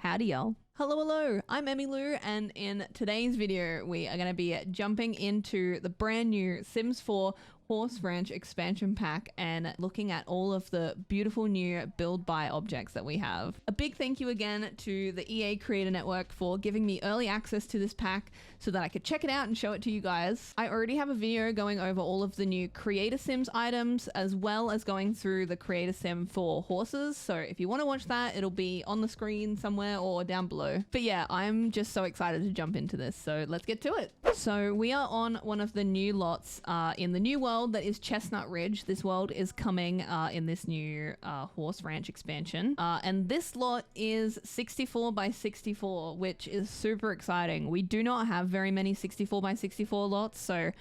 Howdy y'all. Hello, I'm Emmylou, and in today's video we are going to be jumping into the brand new Sims 4 Horse Ranch expansion pack and looking at all of the beautiful new build buy objects that we have. A big thank you again to the EA Creator Network for giving me early access to this pack so that I could check it out and show it to you guys. I already have a video going over all of the new Creator Sims items as well as going through the Creator Sim for horses, so if you want to watch that it'll be on the screen somewhere or down below. But yeah, I'm just so excited to jump into this, so let's get to it. So we are on one of the new lots in the new world that is Chestnut Ridge. This world is coming in this new Horse Ranch expansion, and this lot is 64 by 64, which is super exciting. We do not have very many 64 by 64 lots, so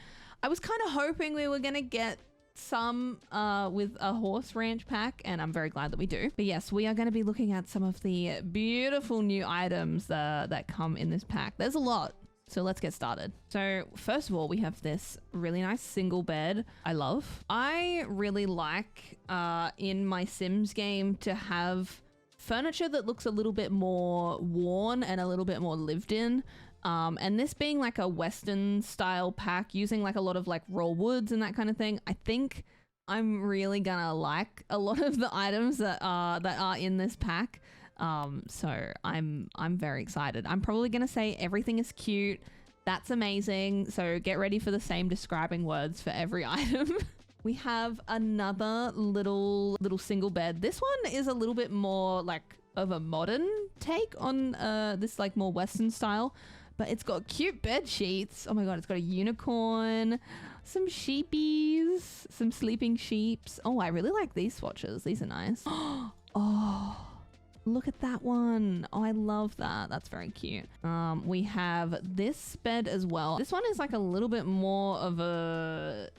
I was kind of hoping we were gonna get some with a horse ranch pack, and I'm very glad that we do. But yes, we are going to be looking at some of the beautiful new items that come in this pack. There's a lot, so let's get started. So first of all, we have this really nice single bed I love. I really like in my Sims game to have furniture that looks a little bit more worn and a little bit more lived in. And this being like a Western style pack using like a lot of like raw woods and that kind of thing, I think I'm really gonna like a lot of the items that are in this pack. So I'm very excited. I'm probably gonna say everything is cute. That's amazing. So get ready for the same describing words for every item. We have another little single bed. This one is a little bit more like of a modern take on this like more Western style. But it's got cute bed sheets. Oh my god, it's got a unicorn, some sheepies, some sleeping sheeps. Oh, I really like these swatches. These are nice. Oh, look at that one. Oh, I love that. That's very cute. We have this bed as well. This one is like a little bit more of a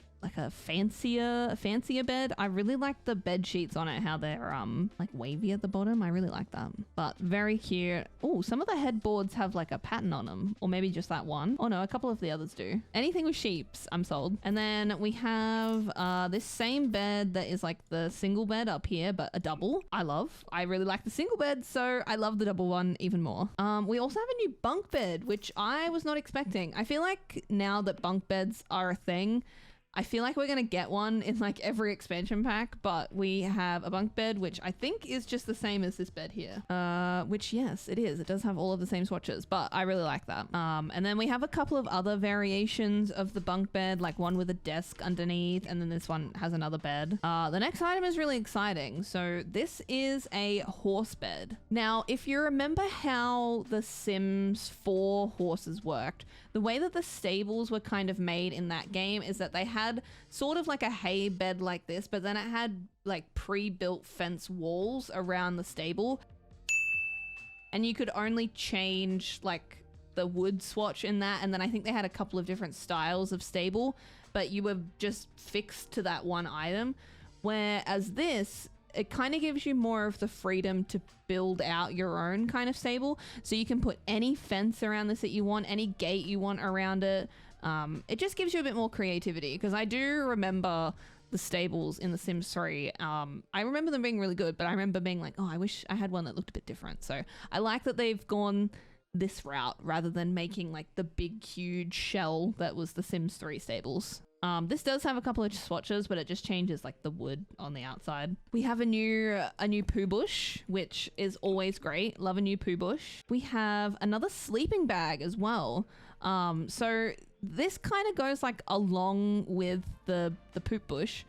fancier bed. I really like the bed sheets on it, how they're like wavy at the bottom. I really like that, but very cute. Oh, some of the headboards have like a pattern on them, or maybe just that one. Oh no, a couple of the others do. Anything with sheeps, I'm sold. And then we have this same bed that is like the single bed up here, but a double. I really like the single bed, so I love the double one even more. We also have a new bunk bed, which I was not expecting. I feel like now that bunk beds are a thing, I feel like we're going to get one in like every expansion pack, but we have a bunk bed, which I think is just the same as this bed here. Which yes, it is. It does have all of the same swatches, but I really like that. And then we have a couple of other variations of the bunk bed, like one with a desk underneath, and then this one has another bed. The next item is really exciting. So this is a horse bed. Now, if you remember how the Sims 4 horses worked, the way that the stables were kind of made in that game is that they had sort of like a hay bed like this, but then it had like pre-built fence walls around the stable, and you could only change like the wood swatch in that. And then I think they had a couple of different styles of stable, but you were just fixed to that one item. Whereas this, it kind of gives you more of the freedom to build out your own kind of stable. So you can put any fence around this that you want, any gate you want around it. It just gives you a bit more creativity, because I do remember the stables in The Sims 3. I remember them being really good, but I remember being like, oh, I wish I had one that looked a bit different. So I like that they've gone this route rather than making like the big, huge shell that was the Sims 3 stables. This does have a couple of swatches, but it just changes like the wood on the outside. We have a new poo bush, which is always great. Love a new poo bush. We have another sleeping bag as well. So this kind of goes like along with the poop bush,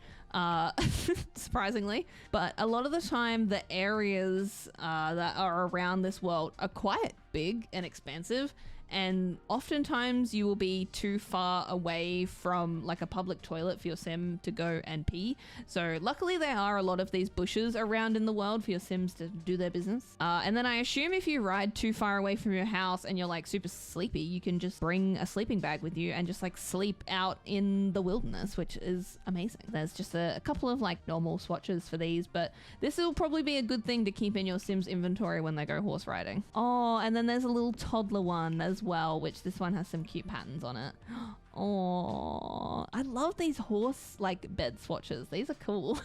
surprisingly, but a lot of the time the areas that are around this world are quite big and expansive, and oftentimes you will be too far away from like a public toilet for your sim to go and pee. So luckily there are a lot of these bushes around in the world for your sims to do their business. And then I assume if you ride too far away from your house and you're like super sleepy, you can just bring a sleeping bag with you and just like sleep out in the wilderness, which is amazing. There's just a couple of like normal swatches for these, but this will probably be a good thing to keep in your sims inventory when they go horse riding. Oh, and then there's a little toddler one as well, which this one has some cute patterns on it. Oh, I love these horse like bed swatches. These are cool.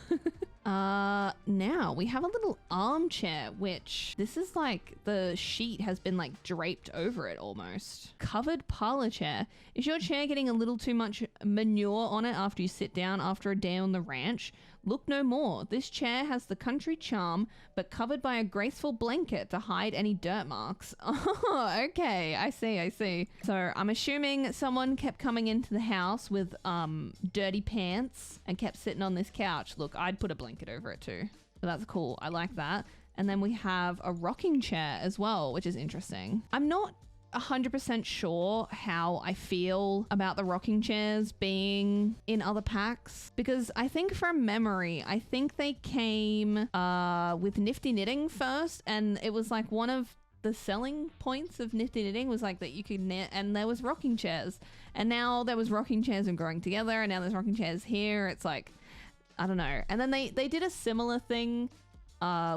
Now we have a little armchair, which this is like the sheet has been like draped over it almost. Covered parlor chair. Is your chair getting a little too much manure on it after you sit down after a day on the ranch? Look no more. This chair has the country charm, but covered by a graceful blanket to hide any dirt marks. Oh, okay. I see. So I'm assuming someone kept coming into the house with dirty pants and kept sitting on this couch. Look, I'd put a blanket over it too. So that's cool. I like that. And then we have a rocking chair as well, which is interesting. I'm not 100% sure how I feel about the rocking chairs being in other packs, because I think from memory, I think they came with Nifty Knitting first, and it was like one of the selling points of Nifty Knitting was like that you could knit, and there was rocking chairs, and now there was rocking chairs and growing together, and now there's rocking chairs here. It's like, I don't know. And then they did a similar thing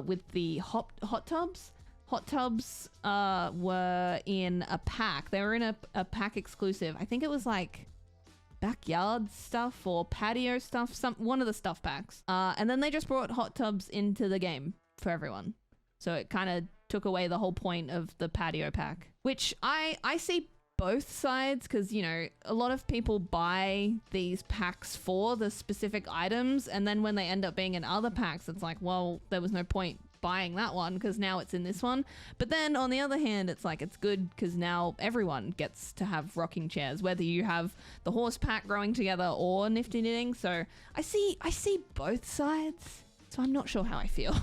with the hot tubs. Hot tubs were in a pack. They were in a pack exclusive. I think it was like backyard stuff or patio stuff, one of the stuff packs. And then they just brought hot tubs into the game for everyone. So it kind of took away the whole point of the patio pack, which I see both sides, because, you know, a lot of people buy these packs for the specific items, and then when they end up being in other packs, it's like, well, there was no point buying that one because now it's in this one. But then on the other hand, it's like, it's good because now everyone gets to have rocking chairs, whether you have the horse pack growing together or Nifty Knitting. So I see both sides, so I'm not sure how I feel.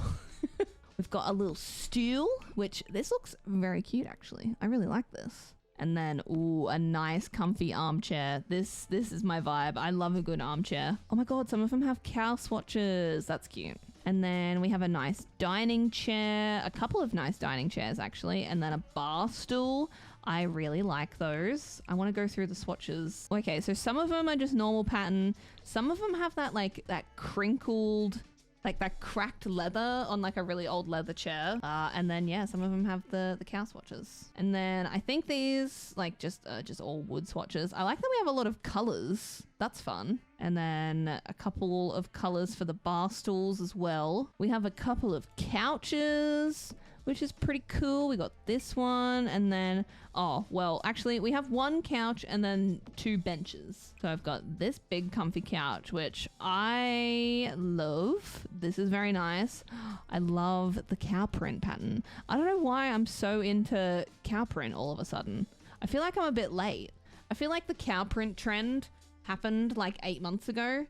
We've got a little stool, which this looks very cute actually. I really like this. And then, ooh, a nice comfy armchair. This is my vibe. I love a good armchair. Oh my god, some of them have cow swatches. That's cute. And then we have a nice dining chair, a couple of nice dining chairs actually, and then a bar stool. I really like those. I want to go through the swatches. Okay, so some of them are just normal pattern. Some of them have that like that crinkled, like that cracked leather on like a really old leather chair. And then yeah, some of them have the cow swatches. And then I think these like just all wood swatches. I like that we have a lot of colors. That's fun. And then a couple of colors for the bar stools as well. We have a couple of couches, which is pretty cool. We got this one, and then, oh, well, actually we have one couch and then two benches. So I've got this big comfy couch, which I love. This is very nice. I love the cow print pattern. I don't know why I'm so into cow print all of a sudden. I feel like I'm a bit late. I feel like the cow print trend happened like 8 months ago,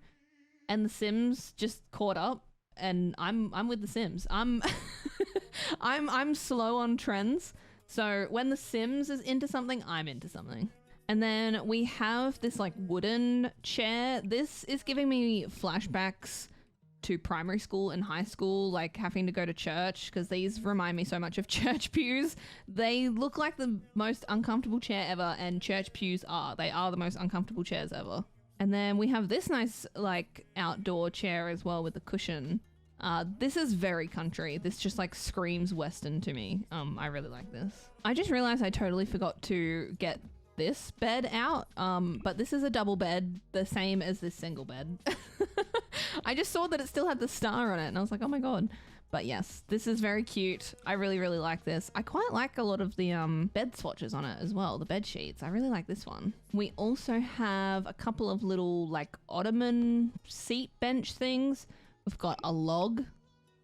and The Sims just caught up, and I'm with The Sims. I'm slow on trends. So when The Sims is into something, I'm into something. And then we have this like wooden chair. This is giving me flashbacks to primary school and high school, like having to go to church, because these remind me so much of church pews. They look like the most uncomfortable chair ever, and church pews they are the most uncomfortable chairs ever. And then we have this nice like outdoor chair as well with a cushion. This is very country. This just like screams Western to me. I really like this. I just realized I totally forgot to get this bed out, but this is a double bed, the same as this single bed. I just saw that it still had the star on it, and I was like, oh my god. But yes, this is very cute. I really, really like this. I quite like a lot of the bed swatches on it as well, the bed sheets. I really like this one. We also have a couple of little like ottoman seat bench things. We've got a log.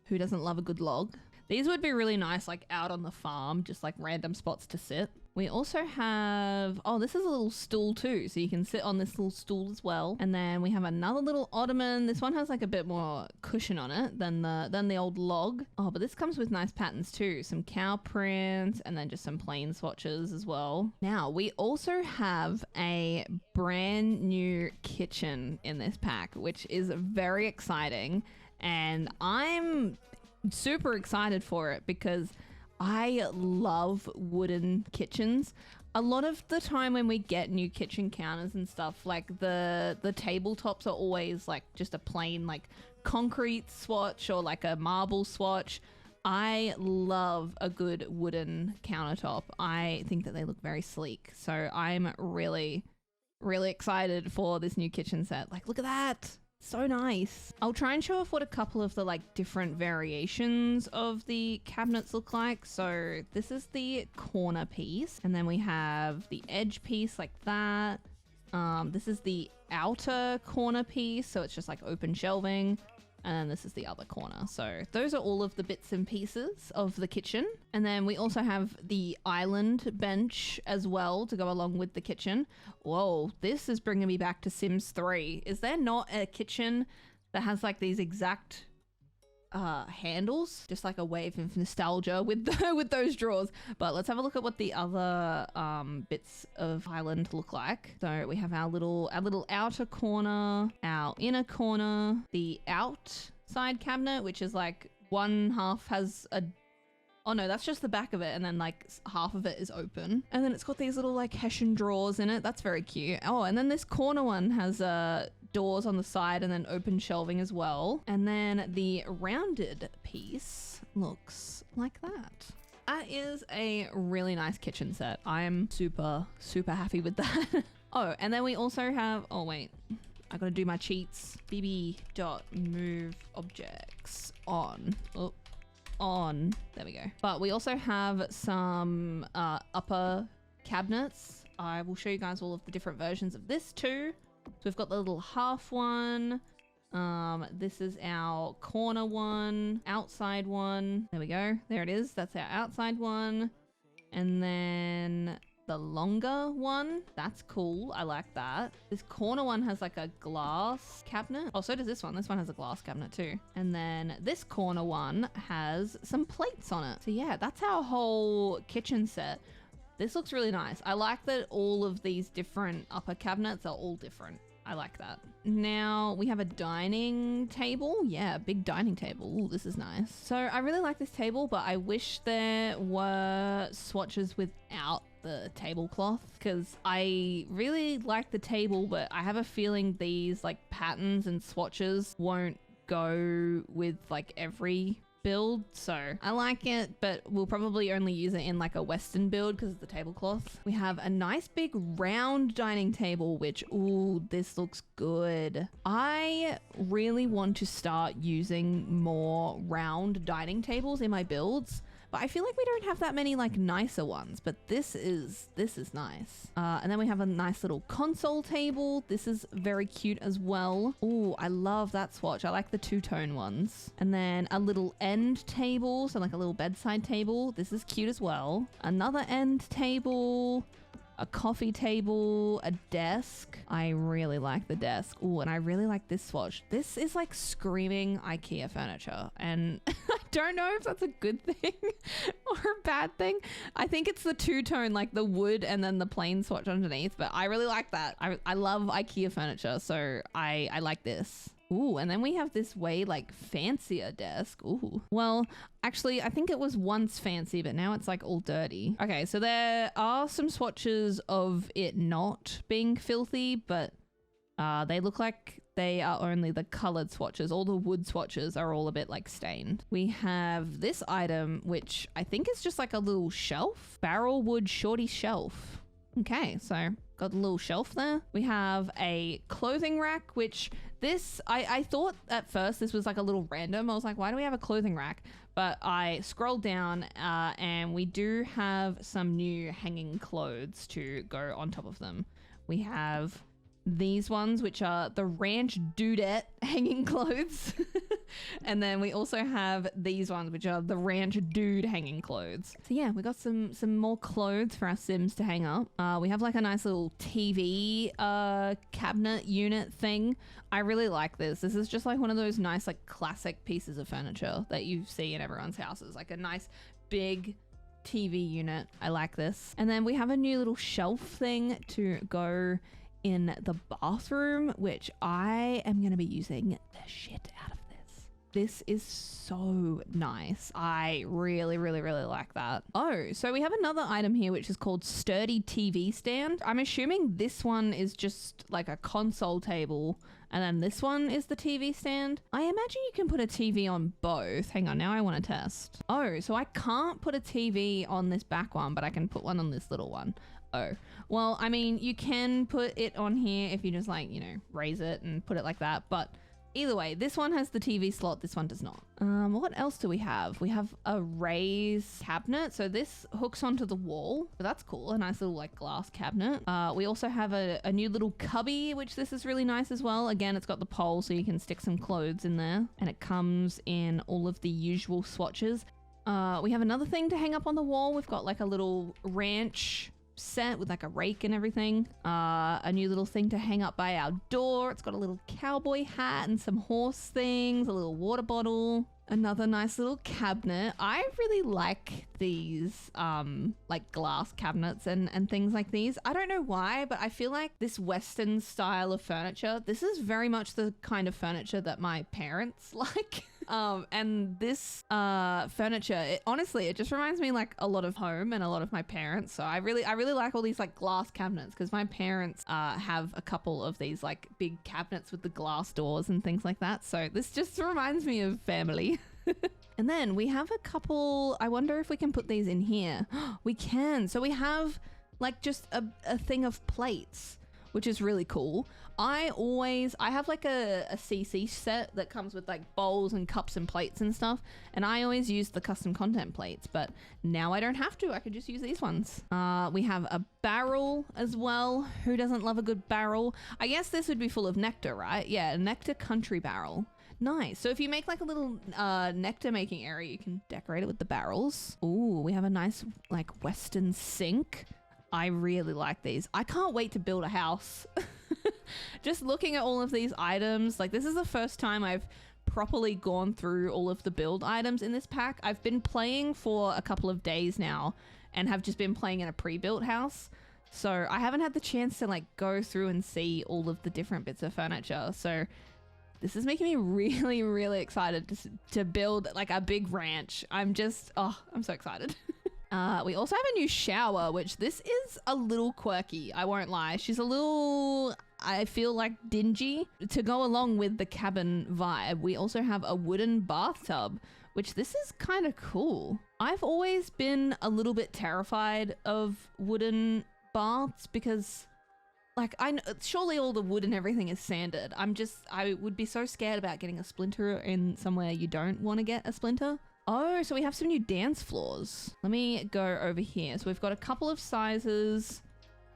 Who doesn't love a good log? These would be really nice like out on the farm, just like random spots to sit. We also have, oh, this is a little stool too, so you can sit on this little stool as well. And then we have another little ottoman. This one has like a bit more cushion on it than the old log. Oh, but this comes with nice patterns too. Some cow prints and then just some plain swatches as well. Now, we also have a brand new kitchen in this pack, which is very exciting. And I'm super excited for it because I love wooden kitchens. A lot of the time when we get new kitchen counters and stuff, like the tabletops are always like just a plain like concrete swatch or like a marble swatch. I love a good wooden countertop. I think that they look very sleek. So I'm really, really excited for this new kitchen set. Like, look at that. So nice. I'll try and show off what a couple of the like different variations of the cabinets look like. So this is the corner piece, and then we have the edge piece like that. This is the outer corner piece, so it's just like open shelving. And then this is the other corner. So those are all of the bits and pieces of the kitchen. And then we also have the island bench as well to go along with the kitchen. Whoa, this is bringing me back to Sims 3. Is there not a kitchen that has like these exact handles? Just like a wave of nostalgia with with those drawers. But let's have a look at what the other bits of island look like. So we have our little outer corner, our inner corner, the outside cabinet, which is like one half has a, oh no, that's just the back of it, and then like half of it is open, and then it's got these little like Hessian drawers in it. That's very cute. Oh, and then this corner one has doors on the side and then open shelving as well. And then the rounded piece looks like that. That is a really nice kitchen set. I'm super happy with that. Oh, and then we also have, oh wait, I gotta do my cheats. bb.move objects on. Oh, on. There we go. But we also have some upper cabinets. I will show you guys all of the different versions of this too. So we've got the little half one. This is our corner one, outside one. There we go. There it is. That's our outside one. And then the longer one. That's cool. I like that. This corner one has like a glass cabinet. Oh, so does this one. This one has a glass cabinet too. And then this corner one has some plates on it. So yeah, that's our whole kitchen set. This looks really nice. I like that all of these different upper cabinets are all different. I like that. Now we have a dining table. Yeah, big dining table. Ooh, this is nice. So I really like this table, but I wish there were swatches without the tablecloth, because I really like the table, but I have a feeling these like patterns and swatches won't go with like every build. So I like it, but we'll probably only use it in like a Western build because of the tablecloth. We have a nice big round dining table, which, ooh, this looks good. I really want to start using more round dining tables in my builds, but I feel like we don't have that many like nicer ones, but this is nice. And then we have a nice little console table. This is very cute as well. Oh, I love that swatch. I like the two-tone ones. And then a little end table, so like a little bedside table. This is cute as well. Another end table, a coffee table, a desk. I really like the desk. Oh, and I really like this swatch. This is like screaming IKEA furniture, and I don't know if that's a good thing or a bad thing. I think it's the two-tone, like the wood and then the plain swatch underneath, but I really like that. I love IKEA furniture, so I like this. Ooh, and then we have this way like fancier desk. Ooh. Well, actually, I think it was once fancy, but now it's like all dirty. Okay, so there are some swatches of it not being filthy, but they look like they are only the colored swatches. All the wood swatches are all a bit like stained. We have this item, which I think is just like a little shelf. Barrel wood shorty shelf. Okay, so got a little shelf there. We have a clothing rack, which this, I thought at first this was like a little random. I was like, why do we have a clothing rack? But I scrolled down and we do have some new hanging clothes to go on top of them. We have these ones, which are the Ranch Dudette hanging clothes. And then we also have these ones, which are the Ranch Dude hanging clothes. So yeah, we got some more clothes for our Sims to hang up. We have like a nice little TV cabinet unit thing. I really like this. This is just like one of those nice like classic pieces of furniture that you see in everyone's houses. Like a nice big TV unit. I like this. And then we have a new little shelf thing to go in the bathroom, which I am going to be using the shit out of this. This is so nice. I really like that. Oh, so we have another item here, which is called Sturdy TV Stand. I'm assuming this one is just like a console table, and then this one is the TV stand. I imagine you can put a TV on both. Hang on, now I want to test. Oh, so I can't put a TV on this back one, but I can put one on this little one. Oh, well, I mean, you can put it on here if you just like, you know, raise it and put it like that. But Either way, this one has the TV slot, this one does not. What else do we have? We have a raised cabinet. So this hooks onto the wall. So that's cool. A nice little like glass cabinet. We also have a new little cubby, which this is really nice as well. Again, it's got the pole so you can stick some clothes in there. And it comes in all of the usual swatches. We have another thing to hang up on the wall. We've got like a little ranch set with like a rake and everything. A new little thing to hang up by our door. It's got a little cowboy hat and some horse things, a little water bottle, another nice little cabinet. I really like these like glass cabinets and things like these. I don't know why, but I feel like this Western style of furniture, this is very much the kind of furniture that my parents like. And this furniture, honestly, it just reminds me like a lot of home and a lot of my parents. So I really like all these like glass cabinets because my parents have a couple of these like big cabinets with the glass doors and things like that. So this just reminds me of family. And then we have a couple, I wonder if we can put these in here. We can. So we have like just a thing of plates, which is really cool. I have like a CC set that comes with like bowls and cups and plates and stuff. And I always use the custom content plates, but now I don't have to. I could just use these ones. We have a barrel as well. Who doesn't love a good barrel? I guess this would be full of nectar, right? Yeah, a nectar country barrel. Nice. So if you make like a little nectar making area, you can decorate it with the barrels. Ooh, we have a nice like Western sink. I really like these. I can't wait to build a house. Just looking at all of these items, like this is the first time I've properly gone through all of the build items in this pack. I've been playing for a couple of days now and have just been playing in a pre-built house. So I haven't had the chance to like go through and see all of the different bits of furniture. So this is making me really, really excited to build like a big ranch. I'm so excited. We also have a new shower, which this is a little quirky, I won't lie. She's a little, I feel like, dingy. To go along with the cabin vibe, we also have a wooden bathtub, which this is kind of cool. I've always been a little bit terrified of wooden baths because like I know, surely all the wood and everything is sanded. I would be so scared about getting a splinter in somewhere you don't want to get a splinter. Oh, so we have some new dance floors. Let me go over here. So we've got a couple of sizes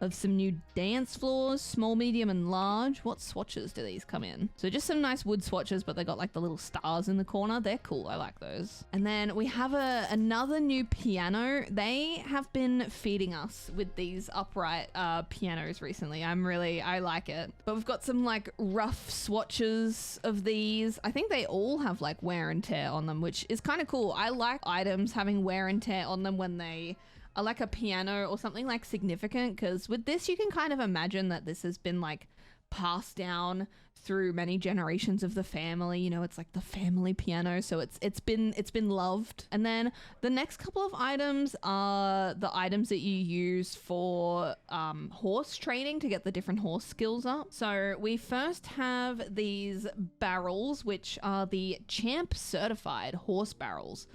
of some new dance floors, small, medium, and large. What swatches do these come in? So just some nice wood swatches, but they got like the little stars in the corner. They're cool. I like those. And then we have another new piano. They have been feeding us with these upright pianos recently. I like it. But we've got some like rough swatches of these. I think they all have like wear and tear on them, which is kind of cool. I like items having wear and tear on them when they are like a piano or something like significant, because with this you can kind of imagine that this has been like passed down through many generations of the family. You know, it's like the family piano, so it's been loved. And then the next couple of items are the items that you use for horse training to get the different horse skills up. So we first have these barrels, which are the Champ certified horse barrels.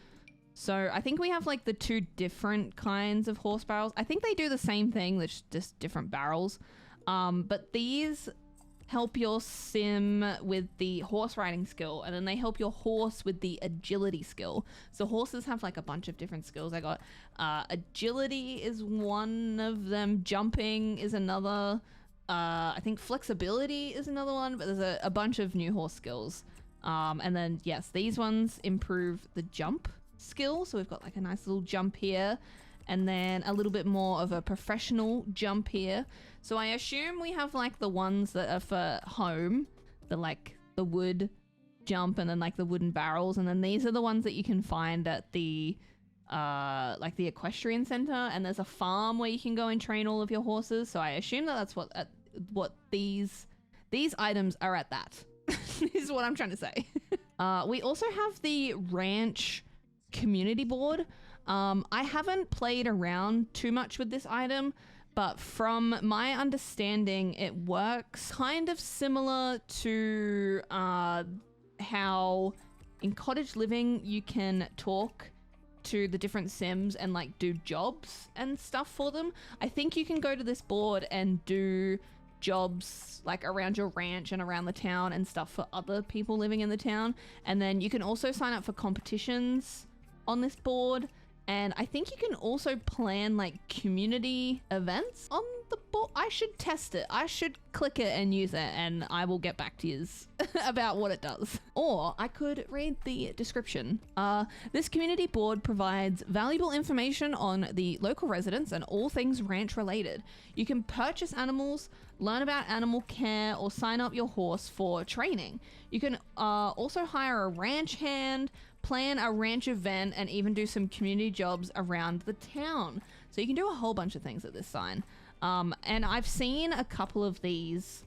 So I think we have like the two different kinds of horse barrels. I think they do the same thing, they're just different barrels. But these help your sim with the horse riding skill, and then they help your horse with the agility skill. So horses have like a bunch of different skills. I got agility is one of them, jumping is another, I think flexibility is another one, but there's a bunch of new horse skills. And then yes, these ones improve the jump skill. So we've got like a nice little jump here, and then a little bit more of a professional jump here. So I assume we have like the ones that are for home, like the wood jump, and then like the wooden barrels, and then these are the ones that you can find at the like the equestrian center, and there's a farm where you can go and train all of your horses. So I assume that that's what these items are at. That this is what I'm trying to say. We also have the ranch community board. I haven't played around too much with this item, but from my understanding, it works kind of similar to how in cottage living you can talk to the different sims and like do jobs and stuff for them. I think you can go to this board and do jobs like around your ranch and around the town and stuff for other people living in the town. And then you can also sign up for competitions on this board. And I think you can also plan like community events on the board. I should test it. I should click it and use it, and I will get back to you about what it does. Or I could read the description. This community board provides valuable information on the local residents and all things ranch related. You can purchase animals, learn about animal care, or sign up your horse for training. You can also hire a ranch hand, plan a ranch event, and even do some community jobs around the town. So you can do a whole bunch of things at this sign. And I've seen a couple of these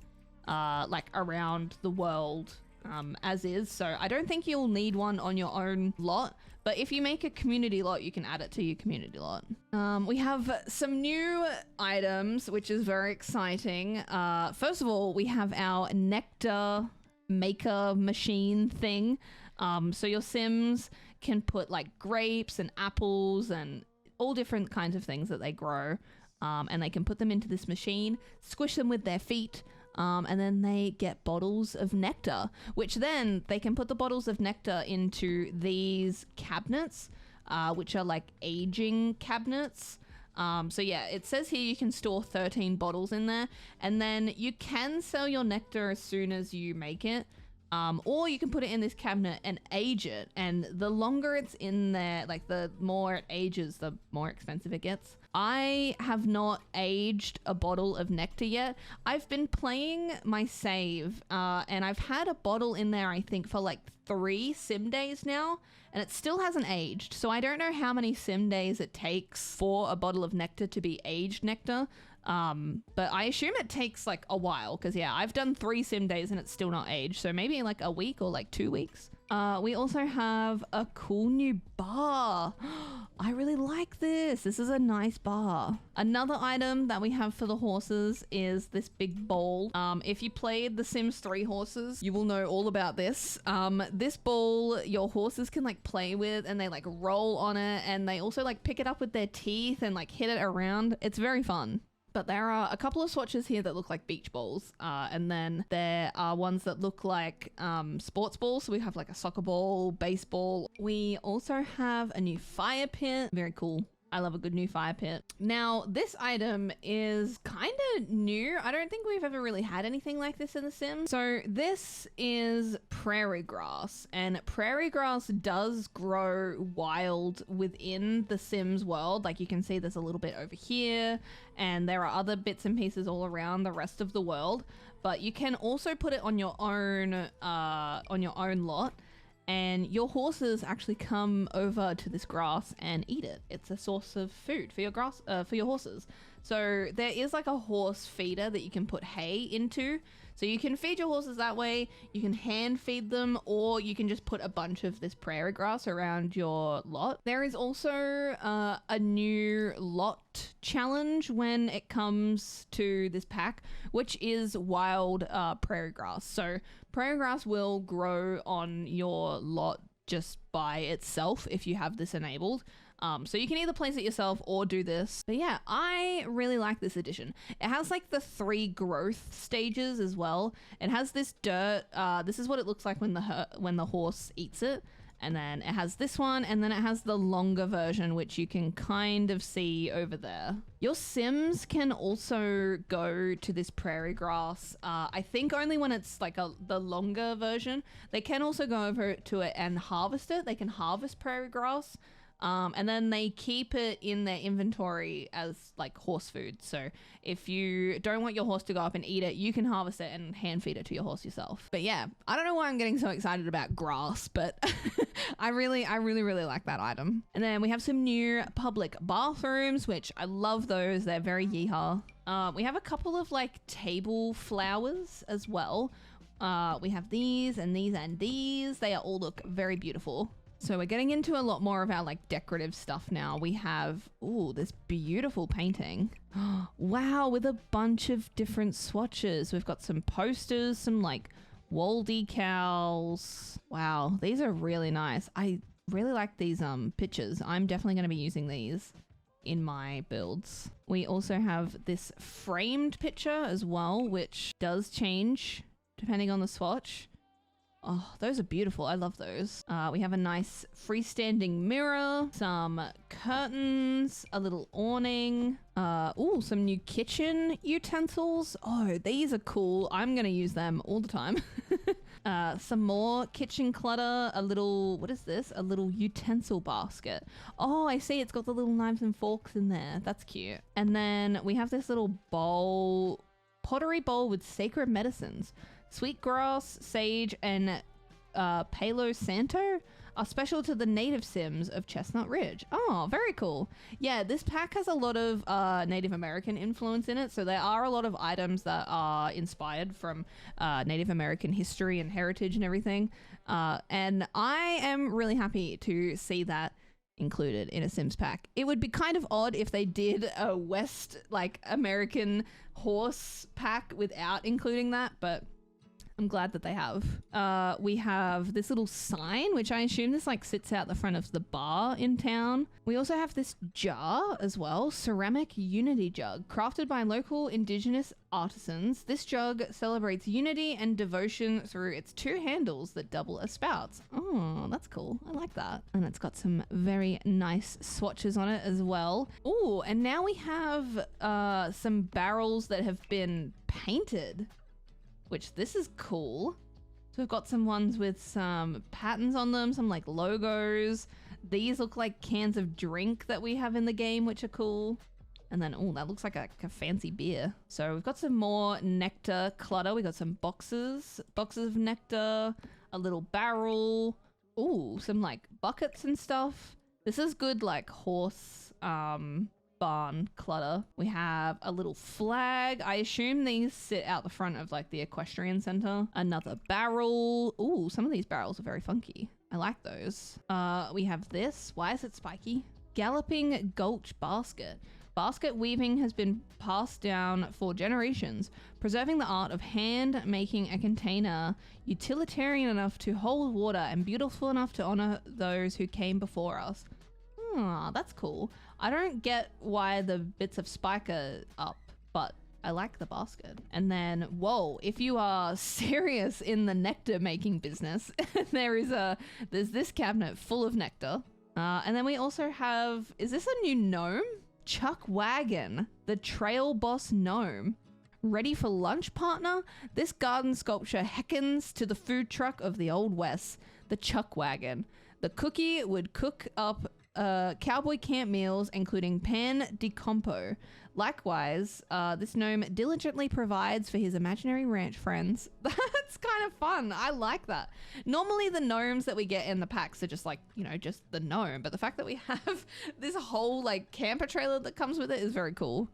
like around the world as is. So I don't think you'll need one on your own lot, but if you make a community lot, you can add it to your community lot. We have some new items, which is very exciting. First of all, we have our nectar maker machine thing. So your Sims can put like grapes and apples and all different kinds of things that they grow, and they can put them into this machine, squish them with their feet, and then they get bottles of nectar, which then they can put the bottles of nectar into these cabinets, which are like aging cabinets. So yeah, it says here you can store 13 bottles in there, and then you can sell your nectar as soon as you make it. Or you can put it in this cabinet and age it, and the longer it's in there, like the more it ages, the more expensive it gets. I have not aged a bottle of nectar yet. I've been playing my save, and I've had a bottle in there, I think, for like 3 sim days now, and it still hasn't aged. So I don't know how many sim days it takes for a bottle of nectar to be aged nectar. But I assume it takes like a while, because yeah, I've done 3 sim days and it's still not aged, so maybe like a week or like 2 weeks. We also have a cool new bar. I really like this. This is a nice bar. Another item that we have for the horses is this big bowl. If you played The Sims 3 horses, you will know all about this. This bowl your horses can like play with, and they like roll on it, and they also like pick it up with their teeth and like hit it around. It's very fun. But there are a couple of swatches here that look like beach balls, and then there are ones that look like sports balls. So we have like a soccer ball, baseball. We also have a new fire pit. Very cool. I love a good new fire pit. Now, this item is kind of new. I don't think we've ever really had anything like this in The Sims. So this is prairie grass, and prairie grass does grow wild within The Sims world. Like you can see there's a little bit over here, and there are other bits and pieces all around the rest of the world. But you can also put it on your own lot. And your horses actually come over to this grass and eat it. It's a source of food for your for your horses. So there is like a horse feeder that you can put hay into. So you can feed your horses that way. You can hand feed them, or you can just put a bunch of this prairie grass around your lot. There is also a new lot challenge when it comes to this pack, which is wild prairie grass. So prairie grass will grow on your lot just by itself if you have this enabled. So you can either place it yourself or do this. But yeah, I really like this edition. It has like the 3 growth stages as well. It has this dirt. This is what it looks like when the horse eats it. And then it has this one, and then it has the longer version, which you can kind of see over there. Your Sims can also go to this prairie grass. I think only when it's like the longer version. They can also go over to it and harvest it. They can harvest prairie grass. And then they keep it in their inventory as like horse food. So if you don't want your horse to go up and eat it, you can harvest it and hand feed it to your horse yourself. But yeah, I don't know why I'm getting so excited about grass, but I really like that item. And then we have some new public bathrooms, which I love those. They're very yeehaw. We have a couple of like table flowers as well. We have these and these and these. They all look very beautiful. So we're getting into a lot more of our like decorative stuff now. We have, ooh, this beautiful painting. Wow, with a bunch of different swatches. We've got some posters, some like wall decals. Wow, these are really nice. I really like these pictures. I'm definitely going to be using these. in my builds. We also have this framed picture as well, which does change depending on the swatch. Oh, those are beautiful. I love those. We have a nice freestanding mirror, some curtains, a little awning. Ooh, some new kitchen utensils. Oh, these are cool. I'm gonna use them all the time. Some more kitchen clutter, a little, what is this? A little utensil basket. Oh, I see. It's got the little knives and forks in there. That's cute. And then we have this little bowl, pottery bowl with sacred medicines. Sweetgrass, sage, and Palo Santo are special to the native Sims of Chestnut Ridge. Oh, very cool. Yeah, this pack has a lot of Native American influence in it, so there are a lot of items that are inspired from Native American history and heritage and everything. And I am really happy to see that included in a Sims pack. It would be kind of odd if they did a West, like, American horse pack without including that, but I'm glad that they have. We have this little sign, which I assume this like sits out the front of the bar in town. We also have this jar as well, ceramic unity jug, crafted by local indigenous artisans. This jug celebrates unity and devotion through its two handles that double as spouts. Oh, that's cool. I like that. And it's got some very nice swatches on it as well. Oh, and now we have some barrels that have been painted, which this is cool. So we've got some ones with some patterns on them, some like logos. These look like cans of drink that we have in the game, which are cool. And then, oh, that looks like a fancy beer. So we've got some more nectar clutter. We got some boxes of nectar, a little barrel. Ooh, some like buckets and stuff. This is good like horse, barn clutter. We have a little flag. I assume these sit out the front of like the equestrian center. Another barrel. Ooh, some of these barrels are very funky. I like those. We have this. Why is it spiky? Galloping Gulch basket. Basket weaving has been passed down for generations, preserving the art of hand making a container utilitarian enough to hold water and beautiful enough to honor those who came before us. Oh, that's cool. I don't get why the bits of spike are up, but I like the basket. And then, whoa, if you are serious in the nectar making business, there's this cabinet full of nectar. And then we also have, is this a new gnome? Chuck Wagon, the trail boss gnome. Ready for lunch, partner? This garden sculpture heckens to the food truck of the Old West, the Chuck Wagon. The cookie would cook up cowboy camp meals, including pan de compo. Likewise, this gnome diligently provides for his imaginary ranch friends. That's kind of fun. I like that. Normally the gnomes that we get in the packs are just like, you know, just the gnome. But the fact that we have this whole like camper trailer that comes with it is very cool.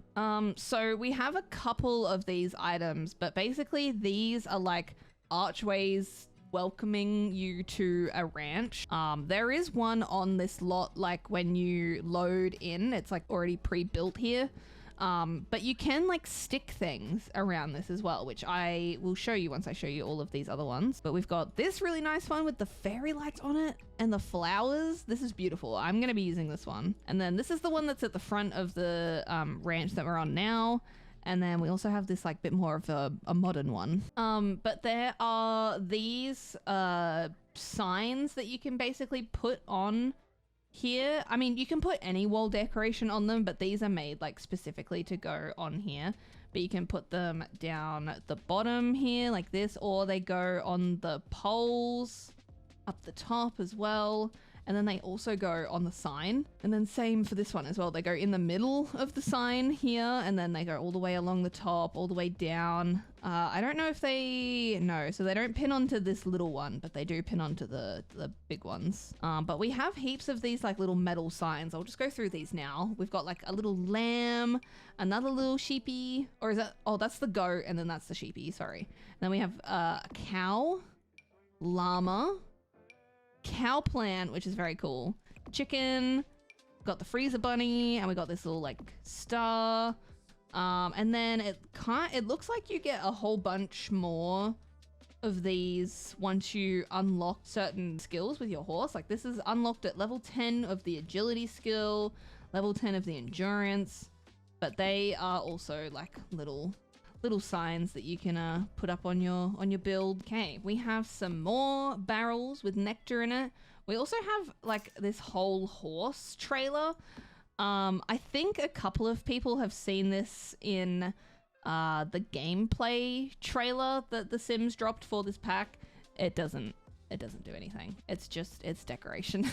So we have a couple of these items, but basically these are like archways welcoming you to a ranch. There is one on this lot, like when you load in, it's like already pre-built here. But you can like stick things around this as well, which I will show you once I show you all of these other ones. But we've got this really nice one with the fairy lights on it and the flowers. This is beautiful. I'm going to be using this one. And then this is the one that's at the front of the ranch that we're on now. And then we also have this like bit more of a modern one. But there are these signs that you can basically put on here. I mean, you can put any wall decoration on them, but these are made like specifically to go on here. But you can put them down the bottom here like this, or they go on the poles up the top as well. And then they also go on the sign. And then same for this one as well. They go in the middle of the sign here, and then they go all the way along the top, all the way down. I don't know if so they don't pin onto this little one, but they do pin onto the big ones. But we have heaps of these like little metal signs. I'll just go through these now. We've got like a little lamb, another little sheepy, or is that, oh, that's the goat, and then that's the sheepy, sorry. And then we have a cow, llama, cow plant, which is very cool, chicken, got the freezer bunny, and we got this little like star. And then it looks like you get a whole bunch more of these once you unlock certain skills with your horse. Like this is unlocked at level 10 of the agility skill, level 10 of the endurance, but they are also like little signs that you can put up on your build. Okay, we have some more barrels with nectar in it. We also have like this whole horse trailer. I think a couple of people have seen this in the gameplay trailer that The Sims dropped for this pack. It doesn't do anything. It's decoration.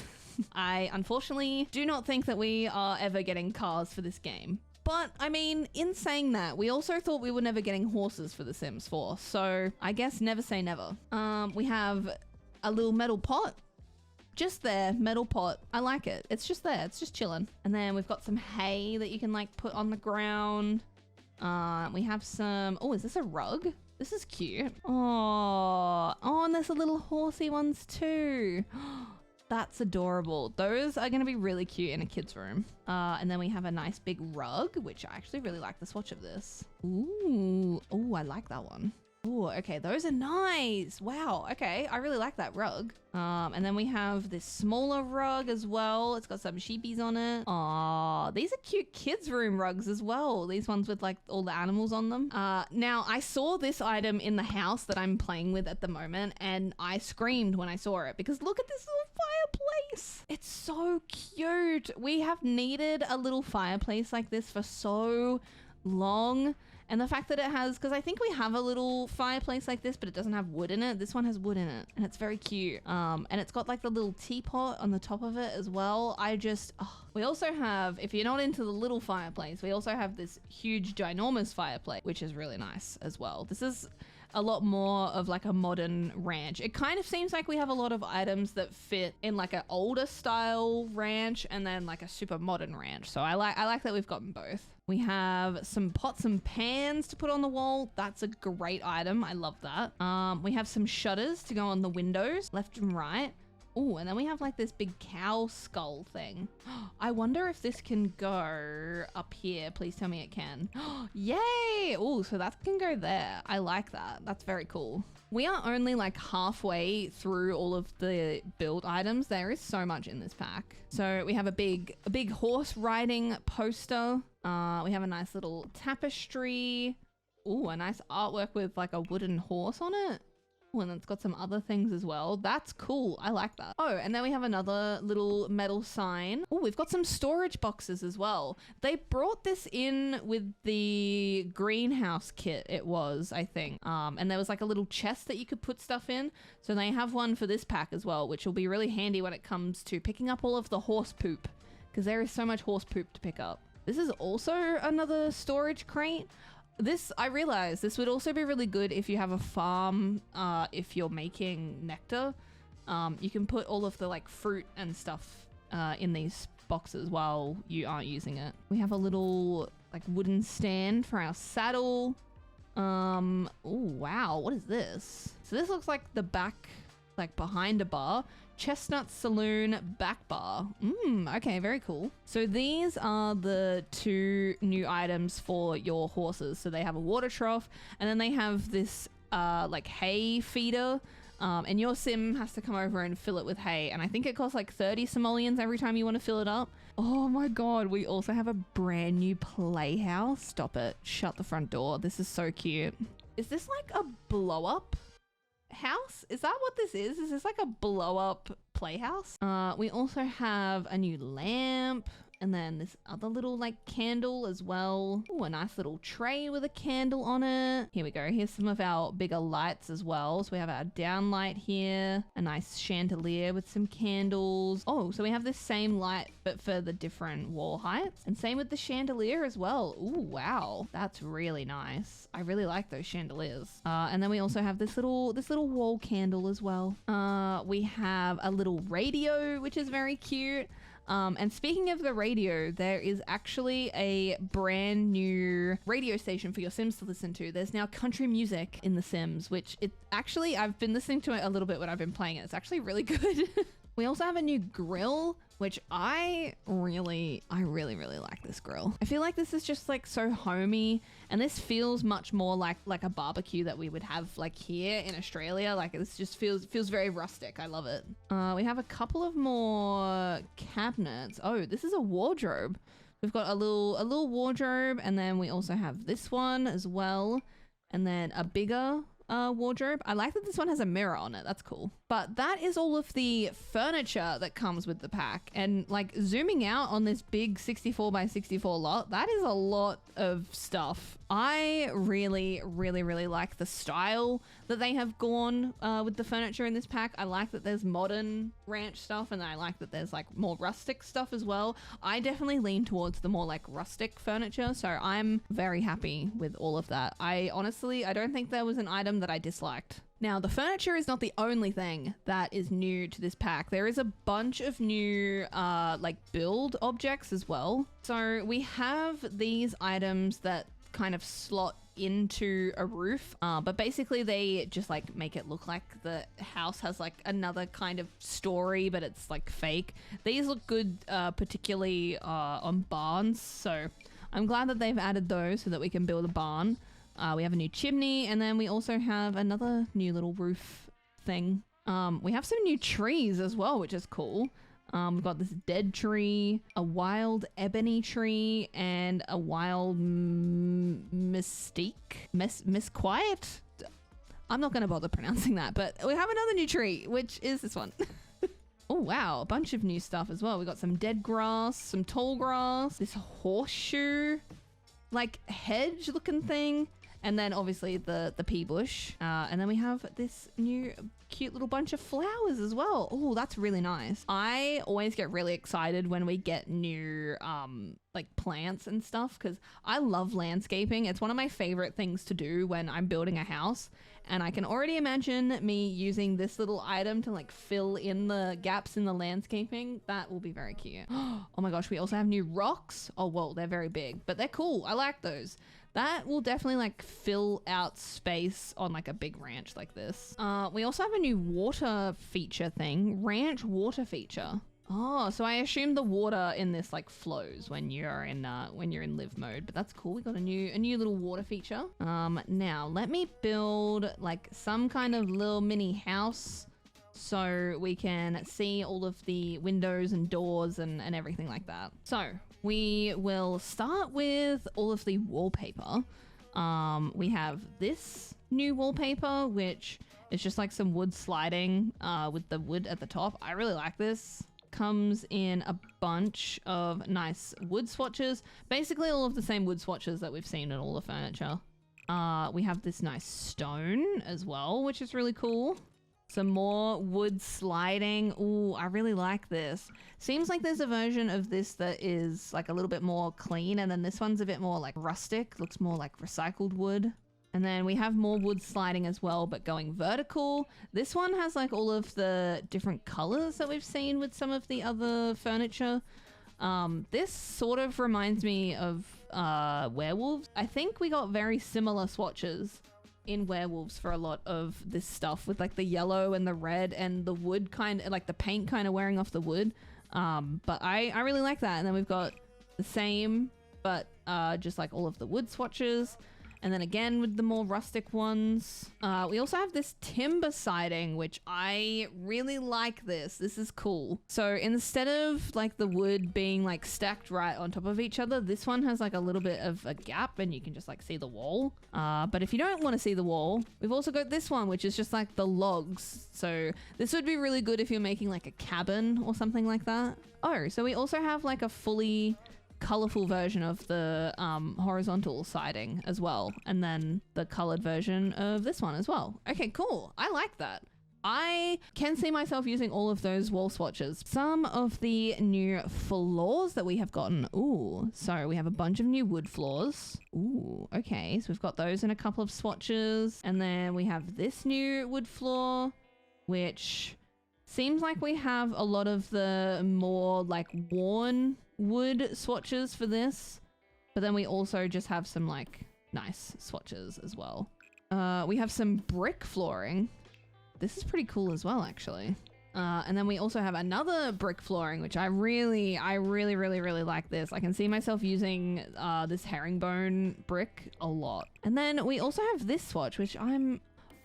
I unfortunately do not think that we are ever getting cars for this game. But I mean, in saying that, we also thought we were never getting horses for The Sims 4. So I guess never say never. We have a little metal pot. Just there, metal pot. I like it. It's just there. It's just chilling. And then we've got some hay that you can like put on the ground. We have some, oh, is this a rug? This is cute. Oh, and there's a little horsey ones too. That's adorable. Those are going to be really cute in a kid's room. And then we have a nice big rug, which I actually really like the swatch of this. Ooh, I like that one. Oh, okay, those are nice. Wow, okay, I really like that rug. And then we have this smaller rug as well. It's got some sheepies on it. Aw, these are cute kids' room rugs as well. These ones with like all the animals on them. Now, I saw this item in the house that I'm playing with at the moment, and I screamed when I saw it because look at this little fireplace. It's so cute. We have needed a little fireplace like this for so long. And the fact that it has, because I think we have a little fireplace like this, but it doesn't have wood in it. This one has wood in it and it's very cute. And it's got like the little teapot on the top of it as well. We also have, if you're not into the little fireplace, we also have this huge ginormous fireplace, which is really nice as well. This is a lot more of like a modern ranch. It kind of seems like we have a lot of items that fit in like an older style ranch and then like a super modern ranch. So I like that we've gotten both. We have some pots and pans to put on the wall. That's a great item. I love that. We have some shutters to go on the windows, left and right. Oh, and then we have like this big cow skull thing. I wonder if this can go up here. Please tell me it can. Yay! Oh, so that can go there. I like that. That's very cool. We are only like halfway through all of the build items. There is so much in this pack. So we have a big horse riding poster. We have a nice little tapestry. Oh, a nice artwork with like a wooden horse on it. And it's got some other things as well. That's cool. I like that. Oh, and then we have another little metal sign. Oh, we've got some storage boxes as well. They brought this in with the greenhouse kit, it was, I think. And there was like a little chest that you could put stuff in. So they have one for this pack as well, which will be really handy when it comes to picking up all of the horse poop, because there is so much horse poop to pick up. This is also another storage crate. I realized this would also be really good if you have a farm, if you're making nectar. You can put all of the like fruit and stuff in these boxes while you aren't using it. We have a little like wooden stand for our saddle. Oh wow, what is this? So this looks like the back, like behind a bar. Chestnut Saloon back bar. Okay, very cool. So these are the two new items for your horses. So they have a water trough and then they have this like hay feeder. And your sim has to come over and fill it with hay. And I think it costs like 30 simoleons every time you want to fill it up. Oh my God, we also have a brand new playhouse. Stop it. Shut the front door. This is so cute. Is this like a blow up house? Is that what this is? Is this like a blow up playhouse? We also have a new lamp and then this other little like candle as well. Ooh, a nice little tray with a candle on it. Here we go. Here's some of our bigger lights as well. So we have our down light here, a nice chandelier with some candles. Oh, so we have this same light but for the different wall heights, and same with the chandelier as well. Ooh, wow, that's really nice. I really like those chandeliers. And then we also have this little wall candle as well. We have a little radio, which is very cute. And speaking of the radio, there is actually a brand new radio station for your Sims to listen to. There's now country music in The Sims, which I've been listening to it a little bit when I've been playing it. It's actually really good. We also have a new grill which I really like this grill. I feel like this is just like so homey, and this feels much more like a barbecue that we would have like here in Australia. Like this just feels very rustic. I love it. We have a couple of more cabinets. Oh, this is a wardrobe. We've got a little wardrobe, and then we also have this one as well, and then a bigger wardrobe. I like that this one has a mirror on it. That's cool. But that is all of the furniture that comes with the pack. And like zooming out on this big 64 by 64 lot, that is a lot of stuff. I really like the style that they have gone with the furniture in this pack. I like that there's modern ranch stuff, and I like that there's like more rustic stuff as well. I definitely lean towards the more like rustic furniture, so I'm very happy with all of that. I don't think there was an item that I disliked. Now, the furniture is not the only thing that is new to this pack. There is a bunch of new like build objects as well. So we have these items that kind of slot into a roof, but basically they just like make it look like the house has like another kind of story, but it's like fake. These look good, particularly on barns, so I'm glad that they've added those so that we can build a barn. We have a new chimney, and then we also have another new little roof thing. We have some new trees as well, which is cool. We've got this dead tree, a wild ebony tree, and a wild misquiet. I'm not going to bother pronouncing that, but we have another new tree, which is this one. Oh, wow. A bunch of new stuff as well. We got some dead grass, some tall grass, this horseshoe, like hedge looking thing. And then obviously the pea bush. And then we have this new cute little bunch of flowers as well. Oh, that's really nice. I always get really excited when we get new like plants and stuff, because I love landscaping. It's one of my favorite things to do when I'm building a house. And I can already imagine me using this little item to like fill in the gaps in the landscaping. That will be very cute. Oh my gosh, we also have new rocks. Oh, well, they're very big, but they're cool. I like those. That will definitely like fill out space on like a big ranch like this. We also have a new water feature thing, ranch water feature. Oh, so I assume the water in this like flows when you're in live mode, but that's cool. We got a new little water feature. Now let me build like some kind of little mini house so we can see all of the windows and doors and everything like that. So we will start with all of the wallpaper. We have this new wallpaper, which is just like some wood sliding with the wood at the top. I really like this. Comes in a bunch of nice wood swatches. Basically all of the same wood swatches that we've seen in all the furniture. We have this nice stone as well, which is really cool. Some more wood sliding. Ooh, I really like this. Seems like there's a version of this that is like a little bit more clean, and then this one's a bit more like rustic, looks more like recycled wood. And then we have more wood sliding as well, but going vertical. This one has like all of the different colors that we've seen with some of the other furniture. This sort of reminds me of werewolves. I think we got very similar swatches in werewolves for a lot of this stuff, with like the yellow and the red and the wood kind of like the paint kind of wearing off the wood. But I really like that. And then we've got the same, but just like all of the wood swatches. And then again with the more rustic ones. We also have this timber siding, which I really like this. This is cool. So instead of like the wood being like stacked right on top of each other, this one has like a little bit of a gap and you can just like see the wall. But if you don't want to see the wall, we've also got this one, which is just like the logs. So this would be really good if you're making like a cabin or something like that. Oh, so we also have like a fully colorful version of the horizontal siding as well, and then the colored version of this one as well. Okay, cool. I like that. I can see myself using all of those wall swatches. Some of the new floors that we have gotten. Ooh, so we have a bunch of new wood floors. Ooh, okay, so we've got those in a couple of swatches, and then we have this new wood floor, which seems like we have a lot of the more like worn wood swatches for this, but then we also just have some like nice swatches as well. We have some brick flooring. This is pretty cool as well, actually. And then we also have another brick flooring, which I really like this. I can see myself using this herringbone brick a lot. And then we also have this swatch, which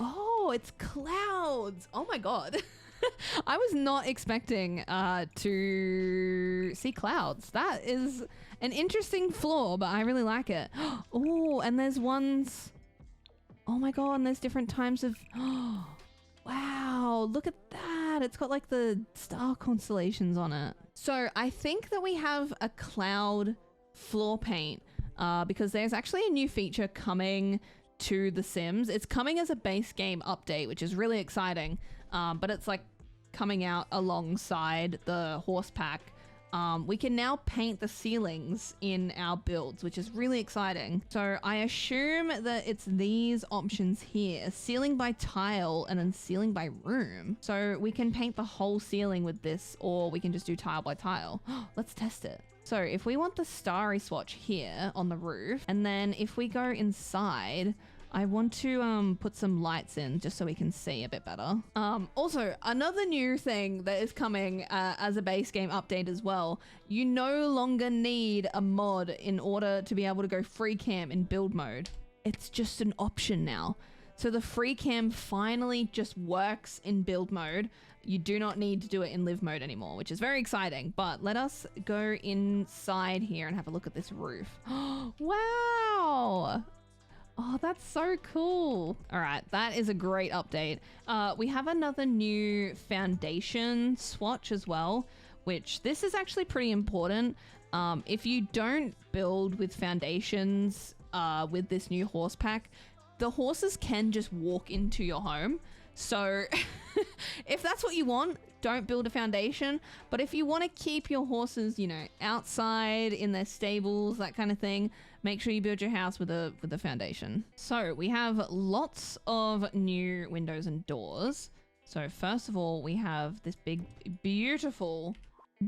oh, it's clouds. Oh my God. I was not expecting to see clouds. That is an interesting floor, but I really like it. Oh, and there's ones. Oh my God, and there's different times of. Wow, look at that. It's got like the star constellations on it. So I think that we have a cloud floor paint because there's actually a new feature coming to The Sims. It's coming as a base game update, which is really exciting. But it's like coming out alongside the horse pack. We can now paint the ceilings in our builds, which is really exciting. So I assume that it's these options here, ceiling by tile and then ceiling by room. So we can paint the whole ceiling with this, or we can just do tile by tile. Let's test it. So if we want the starry swatch here on the roof, and then if we go inside, I want to put some lights in just so we can see a bit better. Also, another new thing that is coming as a base game update as well, you no longer need a mod in order to be able to go free cam in build mode. It's just an option now. So the free cam finally just works in build mode. You do not need to do it in live mode anymore, which is very exciting. But let us go inside here and have a look at this roof. Wow. Oh, that's so cool. All right, that is a great update. We have another new foundation swatch as well, which this is actually pretty important. If you don't build with foundations with this new horse pack, the horses can just walk into your home. So if that's what you want, don't build a foundation. But if you want to keep your horses, you know, outside in their stables, that kind of thing, make sure you build your house with a foundation. So we have lots of new windows and doors. So first of all, we have this big, beautiful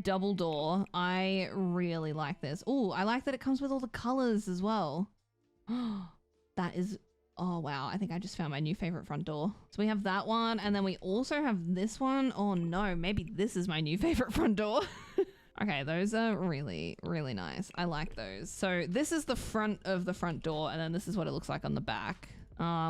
double door. I really like this. Oh, I like that it comes with all the colors as well. That is, oh wow, I think I just found my new favorite front door. So we have that one, and then we also have this one. Oh no, maybe this is my new favorite front door. Okay, those are really, really nice. I like those. So this is the front of the front door, and then this is what it looks like on the back.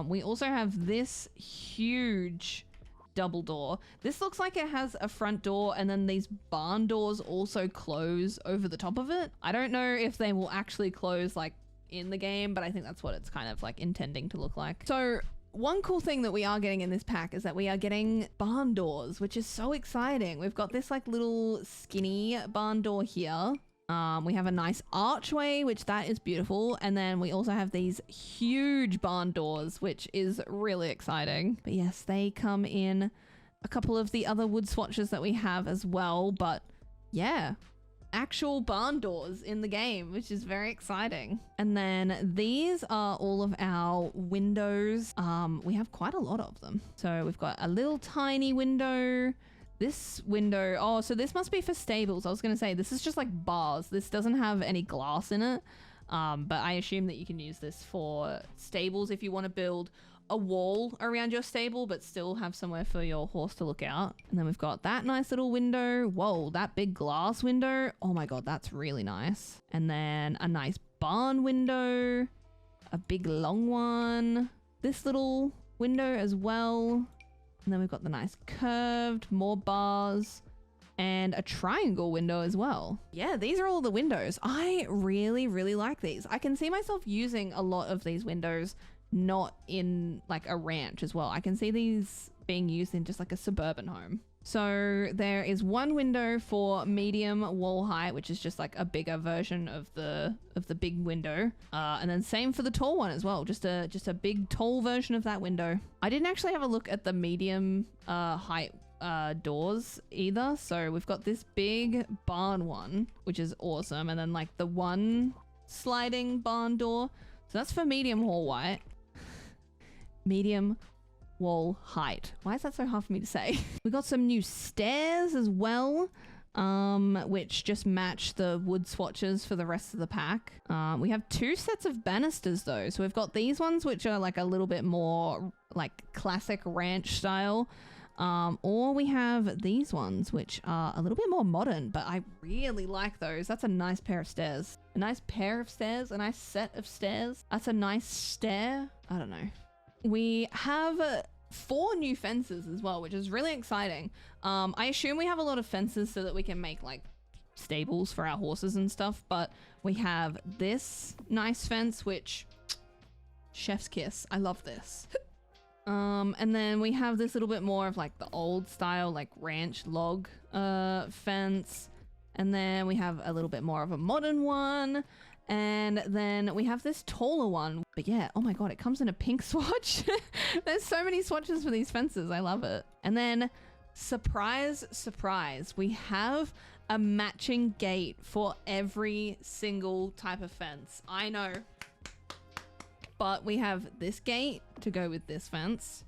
We also have this huge double door. This looks like it has a front door, and then these barn doors also close over the top of it. I don't know if they will actually close like in the game, but I think that's what it's kind of like intending to look like. So one cool thing that we are getting in this pack is that we are getting barn doors, which is so exciting. We've got this like little skinny barn door here. We have a nice archway, which that is beautiful. And then we also have these huge barn doors, which is really exciting. But yes, they come in a couple of the other wood swatches that we have as well. But yeah, actual barn doors in the game, which is very exciting. And then these are all of our windows. We have quite a lot of them. So we've got a little tiny window. This window, oh, so this must be for stables. I was going to say, this is just like bars. This doesn't have any glass in it. But I assume that you can use this for stables if you want to build a wall around your stable, but still have somewhere for your horse to look out. And then we've got that nice little window. Whoa, that big glass window. Oh my God, that's really nice. And then a nice barn window, a big long one. This little window as well. And then we've got the nice curved, more bars, and a triangle window as well. Yeah, these are all the windows. I really, really like these. I can see myself using a lot of these windows, not in like a ranch as well. I can see these being used in just like a suburban home. So there is one window for medium wall height, which is just like a bigger version of the big window. And then same for the tall one as well. Just a big tall version of that window. I didn't actually have a look at the medium height doors either. So we've got this big barn one, which is awesome. And then like the one sliding barn door. So that's for medium wall height. Medium wall height. Why is that so hard for me to say? We got some new stairs as well, which just match the wood swatches for the rest of the pack. We have two sets of banisters though. So we've got these ones, which are like a little bit more like classic ranch style. Or we have these ones, which are a little bit more modern, but I really like those. That's a nice pair of stairs. A nice pair of stairs, a nice set of stairs. That's a nice stair. I don't know. We have 4 new fences as well, which is really exciting. I assume we have a lot of fences so that we can make like stables for our horses and stuff, but we have this nice fence, which chef's kiss. I love this. And then we have this little bit more of like the old style, like ranch log fence. And then we have a little bit more of a modern one. And then we have this taller one. But yeah, oh my god, it comes in a pink swatch. There's so many swatches for these fences. I love it. And then surprise, surprise, we have a matching gate for every single type of fence. I know. But we have this gate to go with this fence.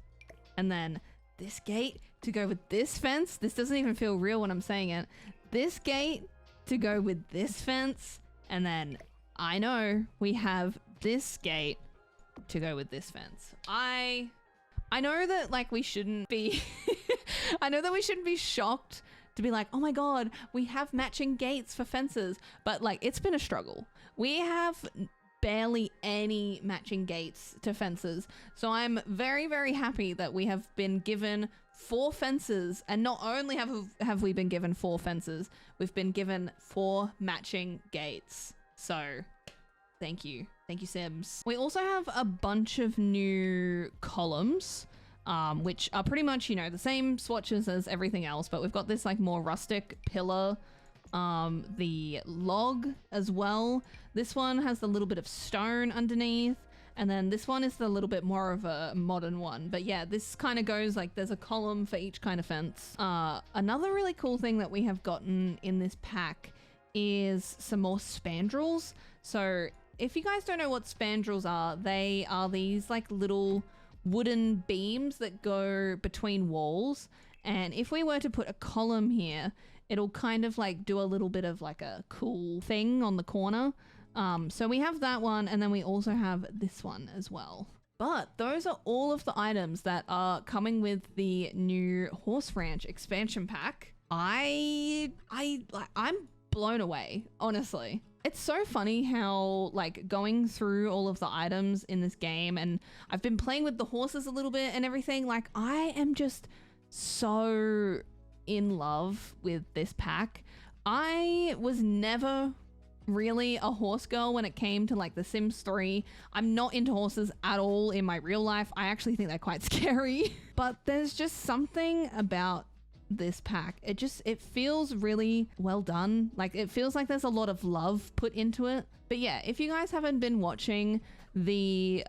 And then this gate to go with this fence. This doesn't even feel real when I'm saying it. This gate to go with this fence. And then I know we have this gate to go with this fence. I know that like we shouldn't be I know that we shouldn't be shocked to be like, oh my god, we have matching gates for fences, but like it's been a struggle. We have barely any matching gates to fences, so I'm very, very happy that we have been given 4 fences, and not only have we been given 4 fences, we've been given 4 matching gates. So thank you Sims. We also have a bunch of new columns, which are pretty much, you know, the same swatches as everything else, but we've got this like more rustic pillar, the log as well. This one has a little bit of stone underneath, and then this one is a little bit more of a modern one. But yeah, this kind of goes like there's a column for each kind of fence. Another really cool thing that we have gotten in this pack is some more spandrels. So if you guys don't know what spandrels are, they are these like little wooden beams that go between walls, and if we were to put a column here, it'll kind of like do a little bit of like a cool thing on the corner. So we have that one, and then we also have this one as well. But those are all of the items that are coming with the new Horse Ranch expansion pack. I'm blown away, honestly. It's so funny how like going through all of the items in this game, and I've been playing with the horses a little bit and everything, like I am just so in love with this pack. I was never really a horse girl when it came to like The Sims 3. I'm not into horses at all in my real life. I actually think they're quite scary. But there's just something about this pack. It feels really well done. Like it feels like there's a lot of love put into it. But yeah, if you guys haven't been watching the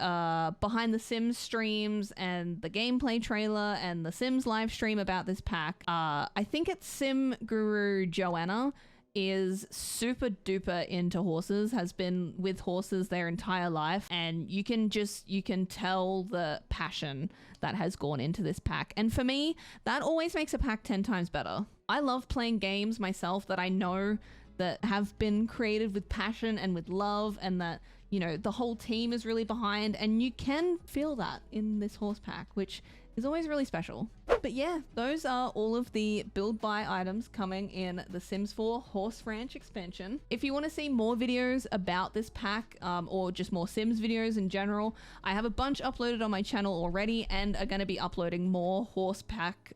behind the Sims streams and the gameplay trailer and the Sims live stream about this pack, I think it's Sim Guru Joanna is super duper into horses, has been with horses their entire life, and you can tell the passion that has gone into this pack. And for me, that always makes a pack 10 times better. I love playing games myself that I know that have been created with passion and with love, and that, you know, the whole team is really behind, and you can feel that in this horse pack, which is always really special. But yeah, those are all of the build buy items coming in the Sims 4 Horse Ranch expansion. If you want to see more videos about this pack, or just more Sims videos in general, I have a bunch uploaded on my channel already, and are going to be uploading more horse pack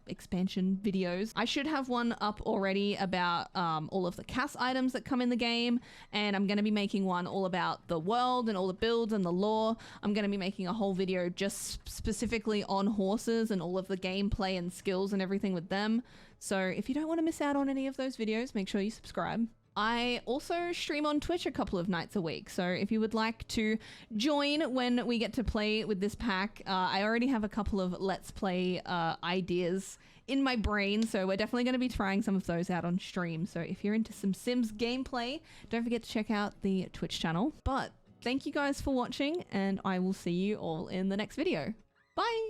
expansion videos. I should have one up already about all of the CAS items that come in the game, and I'm going to be making one all about the world and all the builds and the lore. I'm going to be making a whole video just specifically on horses and all of the gameplay and skills and everything with them. So if you don't want to miss out on any of those videos, make sure you subscribe. I also stream on Twitch a couple of nights a week, so if you would like to join when we get to play with this pack, I already have a couple of Let's Play ideas in my brain, so we're definitely going to be trying some of those out on stream. So if you're into some Sims gameplay, don't forget to check out the Twitch channel. But thank you guys for watching, and I will see you all in the next video. Bye!